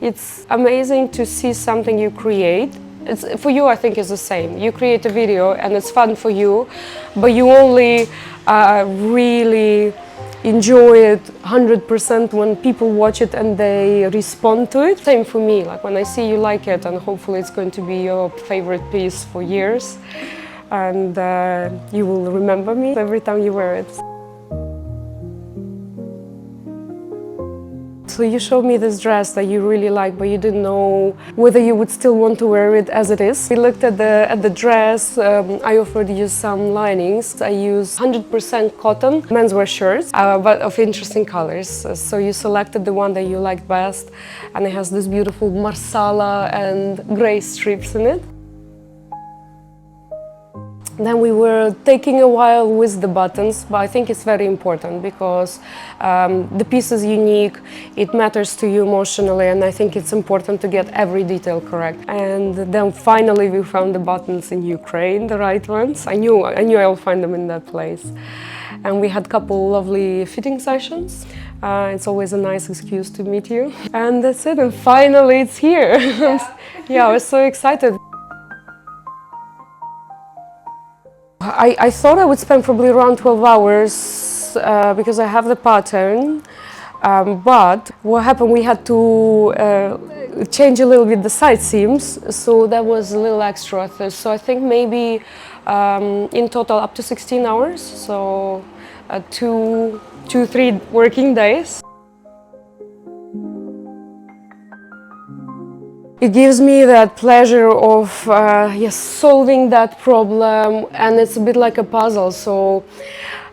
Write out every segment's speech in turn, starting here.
It's amazing to see something you create. For you, I think it's the same. You create a video and it's fun for you, but you only really enjoy it 100% when people watch it and they respond to it. Same for me, like when I see you like it, and hopefully it's going to be your favorite piece for years, and you will remember me every time you wear it. So you showed me this dress that you really like, but you didn't know whether you would still want to wear it as it is. We looked at the dress. I offered you some linings. I used 100% cotton menswear shirts, but of interesting colors. So you selected the one that you liked best, and it has this beautiful marsala and gray strips in it. Then we were taking a while with the buttons, but I think it's very important because the piece is unique, it matters to you emotionally, and I think it's important to get every detail correct. And then finally we found the buttons in Ukraine, the right ones. I knew I'll find them in that place. And we had a couple lovely fitting sessions. It's always a nice excuse to meet you. And that's it, and finally it's here. Yeah, I was so excited. I thought I would spend probably around 12 hours because I have the pattern, but what happened, we had to change a little bit the side seams, so that was a little extra. So I think maybe in total up to 16 hours, so 3 working days. It gives me that pleasure of yes, solving that problem, and it's a bit like a puzzle. So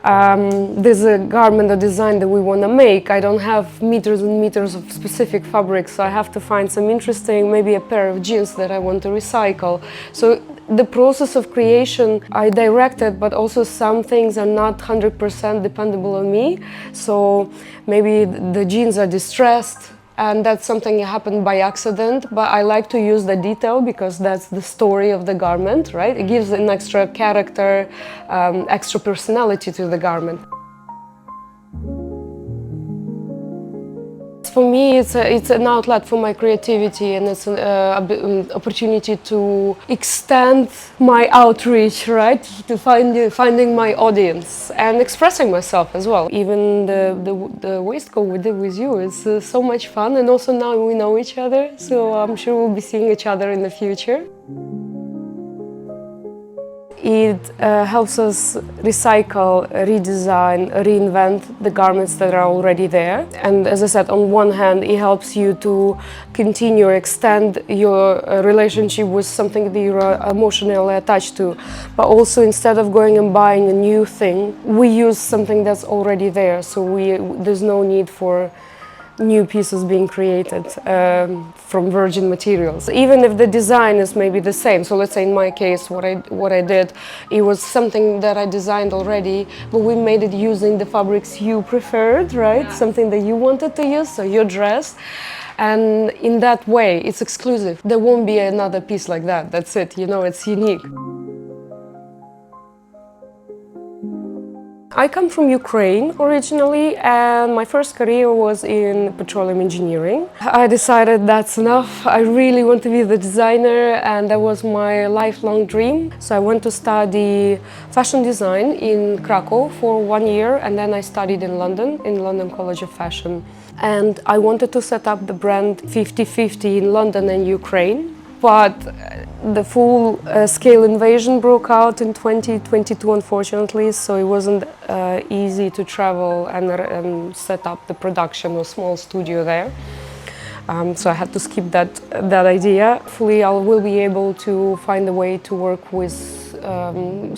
there's a garment, a design that we want to make. I don't have meters and meters of specific fabrics, so I have to find some interesting, maybe a pair of jeans that I want to recycle. So the process of creation I directed, but also some things are not 100% dependable on me. So maybe the jeans are distressed, and that's something that happened by accident, but I like to use the detail because that's the story of the garment, right? It gives an extra character, extra personality to the garment. For me, it's an outlet for my creativity, and it's an opportunity to extend my outreach, right? To finding my audience and expressing myself as well. Even the waistcoat we did with you is so much fun, and also now we know each other, so I'm sure we'll be seeing each other in the future. It helps us recycle, redesign, reinvent the garments that are already there. And as I said, on one hand, it helps you to continue or extend your relationship with something that you're emotionally attached to. But also, instead of going and buying a new thing, we use something that's already there. So there's no need for new pieces being created from virgin materials, even if the design is maybe the same. So let's say in my case, what I did, it was something that I designed already, but we made it using the fabrics you preferred, right? Yeah. Something that you wanted to use, so your dress. And in that way, it's exclusive. There won't be another piece like that. That's it, you know, it's unique. I come from Ukraine originally, and my first career was in petroleum engineering. I decided that's enough. I really want to be the designer, and that was my lifelong dream. So I went to study fashion design in Krakow for 1 year, and then I studied in London College of Fashion. And I wanted to set up the brand 50-50 in London and Ukraine. But the full-scale invasion broke out in 2022, unfortunately, so it wasn't easy to travel and set up the production or small studio there. So I had to skip that idea. Hopefully, I will be able to find a way to work with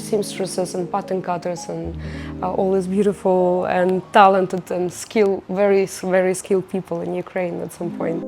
seamstresses and pattern cutters and all these beautiful and talented and very, very skilled people in Ukraine at some point.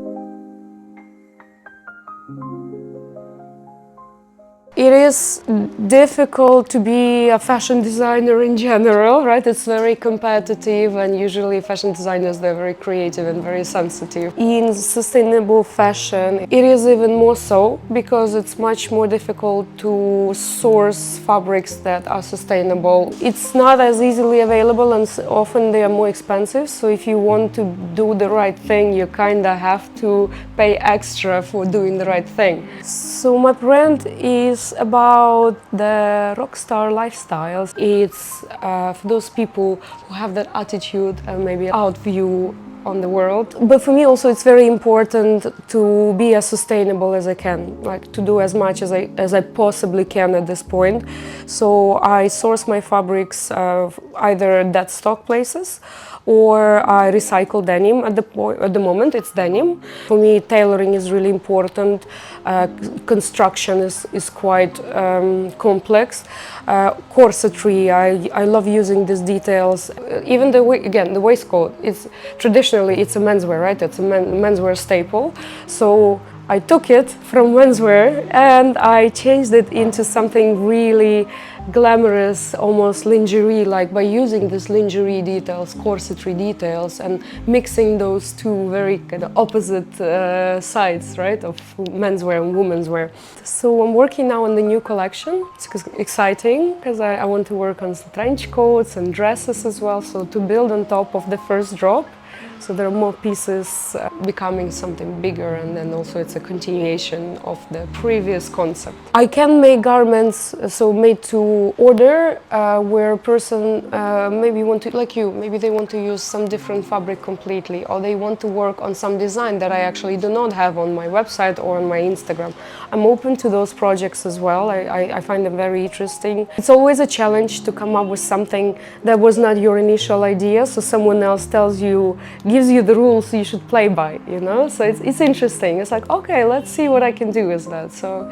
It is difficult to be a fashion designer in general, right? It's very competitive, and usually fashion designers, they're very creative and very sensitive. In sustainable fashion, it is even more so because it's much more difficult to source fabrics that are sustainable. It's not as easily available, and often they are more expensive. So if you want to do the right thing, you kind of have to pay extra for doing the right thing. So my brand is about the rock star lifestyle. It's for those people who have that attitude and maybe out view on the world. But for me also it's very important to be as sustainable as I can, like to do as much as I possibly can at this point. So I source my fabrics either dead stock places, or I recycle denim. At the moment it's denim. For me tailoring is really important. Construction is quite complex. Corsetry, I love using these details. Even the waistcoat, traditionally it's a menswear, right? It's a menswear staple. So I took it from menswear and I changed it into something really glamorous, almost lingerie-like, by using these lingerie details, corsetry details, and mixing those two very kind of opposite sides, right, of menswear and womenswear. So I'm working now on the new collection. It's exciting because I want to work on some trench coats and dresses as well, so to build on top of the first drop. So there are more pieces becoming something bigger, and then also it's a continuation of the previous concept. I can make garments, so made to order, where a person maybe maybe they want to use some different fabric completely, or they want to work on some design that I actually do not have on my website or on my Instagram. I'm open to those projects as well. I find them very interesting. It's always a challenge to come up with something that was not your initial idea, so someone else gives you the rules you should play by, you know? So it's interesting. It's like, okay, let's see what I can do with that. So